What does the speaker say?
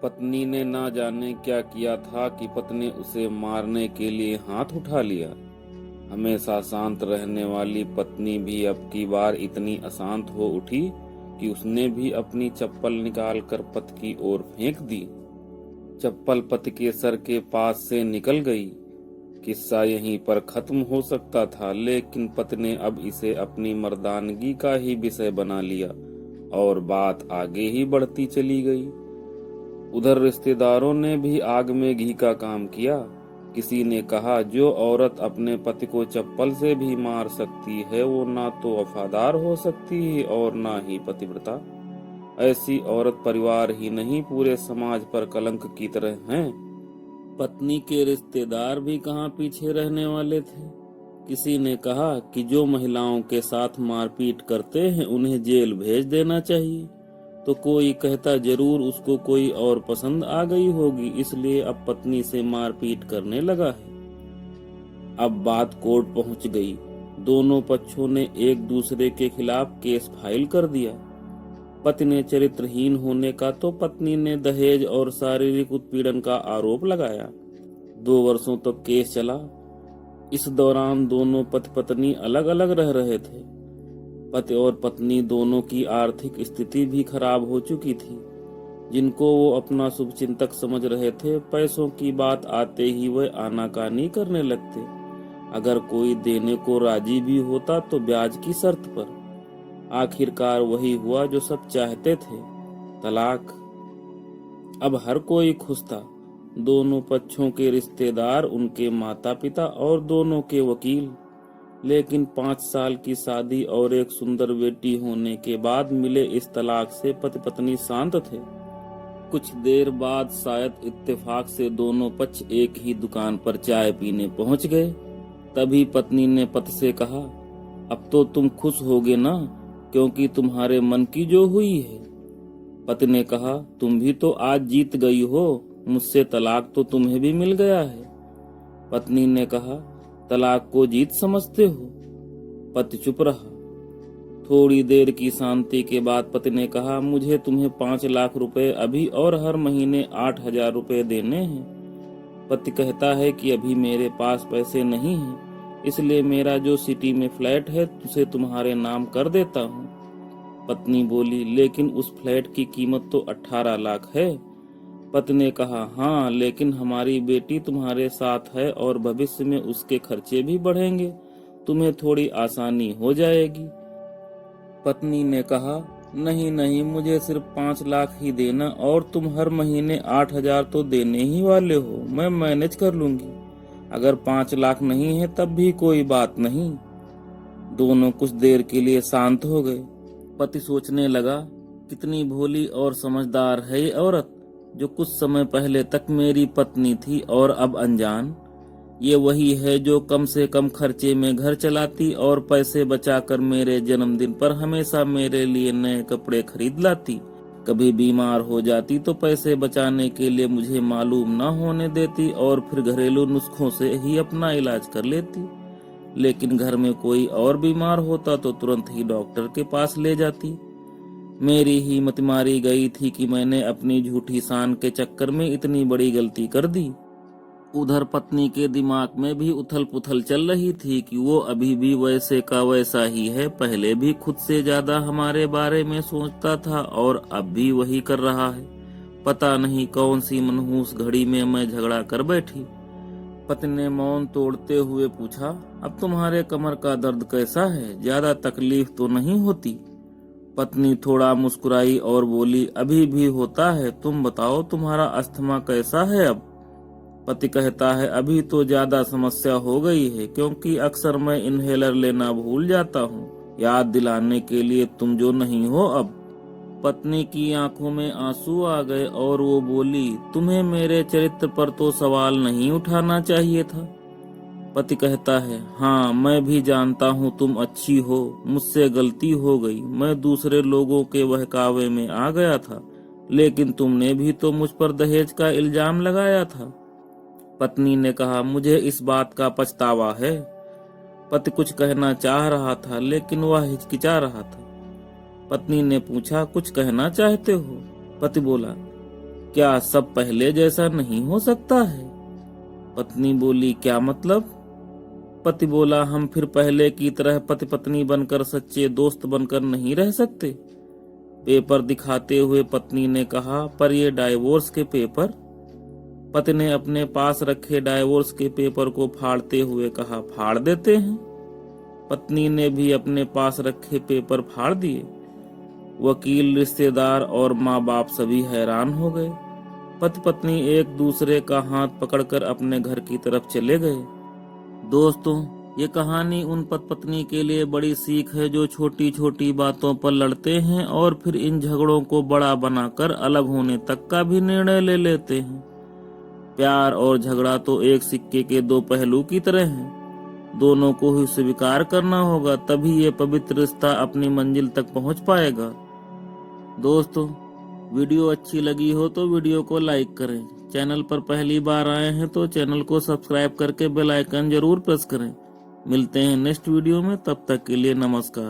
पत्नी ने ना जाने क्या किया था कि पति ने उसे मारने के लिए हाथ उठा लिया। हमेशा शांत रहने वाली पत्नी भी अब की बार इतनी अशांत हो उठी कि उसने भी अपनी चप्पल निकालकर पति की ओर फेंक दी। चप्पल पति के सर के पास से निकल गई। किस्सा यहीं पर खत्म हो सकता था, लेकिन पति ने अब इसे अपनी मर्दानगी का ही विषय बना लिया और बात आगे ही बढ़ती चली गई। उधर रिश्तेदारों ने भी आग में घी का काम किया। किसी ने कहा, जो औरत अपने पति को चप्पल से भी मार सकती है वो ना तो वफादार हो सकती है और ना ही पतिव्रता। ऐसी औरत परिवार ही नहीं पूरे समाज पर कलंक की तरह है। पत्नी के रिश्तेदार भी कहाँ पीछे रहने वाले थे। किसी ने कहा कि जो महिलाओं के साथ मारपीट करते हैं उन्हें जेल भेज देना चाहिए, तो कोई कहता जरूर उसको कोई और पसंद आ गई होगी इसलिए अब पत्नी से मारपीट करने लगा है। अब बात कोर्ट पहुंच गई। दोनों पक्षों ने एक दूसरे के खिलाफ केस फाइल कर दिया। पति ने चरित्रहीन होने का तो पत्नी ने दहेज और शारीरिक उत्पीड़न का आरोप लगाया। 2 वर्षों तक केस चला। इस दौरान दोनों पति पत्नी अलग अलग रह रहे थे। पति और पत्नी दोनों की आर्थिक स्थिति भी खराब हो चुकी थी। जिनको वो अपना शुभचिंतक समझ रहे थे, पैसों की बात आते ही वे आनाकानी करने लगते। अगर कोई देने को राजी भी होता तो ब्याज की शर्त पर। आखिरकार वही हुआ जो सब चाहते थे, तलाक। अब हर कोई खुश था। दोनों पक्षों के रिश्तेदार, उनके माता पिता और दोनों के वकील। लेकिन 5 साल की शादी और एक सुंदर बेटी होने के बाद मिले इस तलाक से पति पत्नी शांत थे। कुछ देर बाद शायद इत्तेफाक से दोनों पक्ष एक ही दुकान पर चाय पीने पहुंच गए। तभी पत्नी ने पति से कहा, अब तो तुम खुश होगे ना, क्योंकि तुम्हारे मन की जो हुई है। पति ने कहा, तुम भी तो आज जीत गई हो, मुझसे तलाक तो तुम्हें भी मिल गया है। पत्नी ने कहा, तलाक को जीत समझते हो? पति चुप रहा। थोड़ी देर की शांति के बाद पति ने कहा, मुझे तुम्हें 5 लाख रुपए अभी और हर महीने 8,000 रुपए देने हैं। पति कहता है कि अभी मेरे पास पैसे नहीं हैं, इसलिए मेरा जो सिटी में फ्लैट है उसे तुम्हारे नाम कर देता हूँ। पत्नी बोली, लेकिन उस फ्लैट की कीमत तो 18 लाख है। पति ने कहा, हाँ, लेकिन हमारी बेटी तुम्हारे साथ है और भविष्य में उसके खर्चे भी बढ़ेंगे, तुम्हें थोड़ी आसानी हो जाएगी। पत्नी ने कहा, नहीं नहीं, मुझे सिर्फ 5 लाख ही देना और तुम हर महीने 8,000 तो देने ही वाले हो, मैं मैनेज कर लूंगी। अगर 5 लाख नहीं है तब भी कोई बात नहीं। दोनों कुछ देर के लिए शांत हो गए। पति सोचने लगा, कितनी भोली और समझदार है ये औरत, जो कुछ समय पहले तक मेरी पत्नी थी और अब अनजान। ये वही है जो कम से कम खर्चे में घर चलाती और पैसे बचाकर मेरे जन्मदिन पर हमेशा मेरे लिए नए कपड़े खरीद लाती। कभी बीमार हो जाती तो पैसे बचाने के लिए मुझे मालूम न होने देती और फिर घरेलू नुस्खों से ही अपना इलाज कर लेती। लेकिन घर में कोई और बीमार होता तो तुरंत ही डॉक्टर के पास ले जाती। मेरी ही मत मारी गई थी कि मैंने अपनी झूठी शान के चक्कर में इतनी बड़ी गलती कर दी। उधर पत्नी के दिमाग में भी उथल पुथल चल रही थी कि वो अभी भी वैसे का वैसा ही है, पहले भी खुद से ज्यादा हमारे बारे में सोचता था और अब भी वही कर रहा है। पता नहीं कौन सी मनहूस घड़ी में मैं झगड़ा कर बैठी। पति ने मौन तोड़ते हुए पूछा, अब तुम्हारे कमर का दर्द कैसा है, ज्यादा तकलीफ तो नहीं होती? पत्नी थोड़ा मुस्कुराई और बोली, अभी भी होता है, तुम बताओ तुम्हारा अस्थमा कैसा है अब? पति कहता है, अभी तो ज्यादा समस्या हो गई है, क्योंकि अक्सर मैं इनहेलर लेना भूल जाता हूँ, याद दिलाने के लिए तुम जो नहीं हो अब। पत्नी की आंखों में आंसू आ गए और वो बोली, तुम्हें मेरे चरित्र पर तो सवाल नहीं उठाना चाहिए था। पति कहता है, हाँ, मैं भी जानता हूँ तुम अच्छी हो, मुझसे गलती हो गई, मैं दूसरे लोगों के बहकावे में आ गया था, लेकिन तुमने भी तो मुझ पर दहेज का इल्जाम लगाया था। पत्नी ने कहा, मुझे इस बात का पछतावा है। पति कुछ कहना चाह रहा था लेकिन वह हिचकिचा रहा था। पत्नी ने पूछा, कुछ कहना चाहते हो? पति बोला, क्या सब पहले जैसा नहीं हो सकता है? पत्नी बोली, क्या मतलब? पति बोला, हम फिर पहले की तरह पति पत्नी बनकर सच्चे दोस्त बनकर नहीं रह सकते? पेपर दिखाते हुए पत्नी ने कहा, पर ये डाइवोर्स के पेपर। पति ने अपने पास रखे डाइवोर्स के पेपर को फाड़ते हुए कहा, फाड़ देते हैं। पत्नी ने भी अपने पास रखे पेपर फाड़ दिए। वकील, रिश्तेदार और माँ बाप सभी हैरान हो गए। पति पत्नी एक दूसरे का हाथ पकड़कर अपने घर की तरफ चले गए। दोस्तों, ये कहानी उन पति पत्नी के लिए बड़ी सीख है जो छोटी छोटी बातों पर लड़ते हैं और फिर इन झगड़ों को बड़ा बनाकर अलग होने तक का भी निर्णय ले लेते हैं। प्यार और झगड़ा तो एक सिक्के के दो पहलू की तरह हैं। दोनों को ही स्वीकार करना होगा, तभी ये पवित्र रिश्ता अपनी मंजिल तक पहुंच पाएगा। दोस्तों, वीडियो अच्छी लगी हो तो वीडियो को लाइक करें। चैनल पर पहली बार आए हैं तो चैनल को सब्सक्राइब करके बेल आइकन जरूर प्रेस करें। मिलते हैं नेक्स्ट वीडियो में, तब तक के लिए नमस्कार।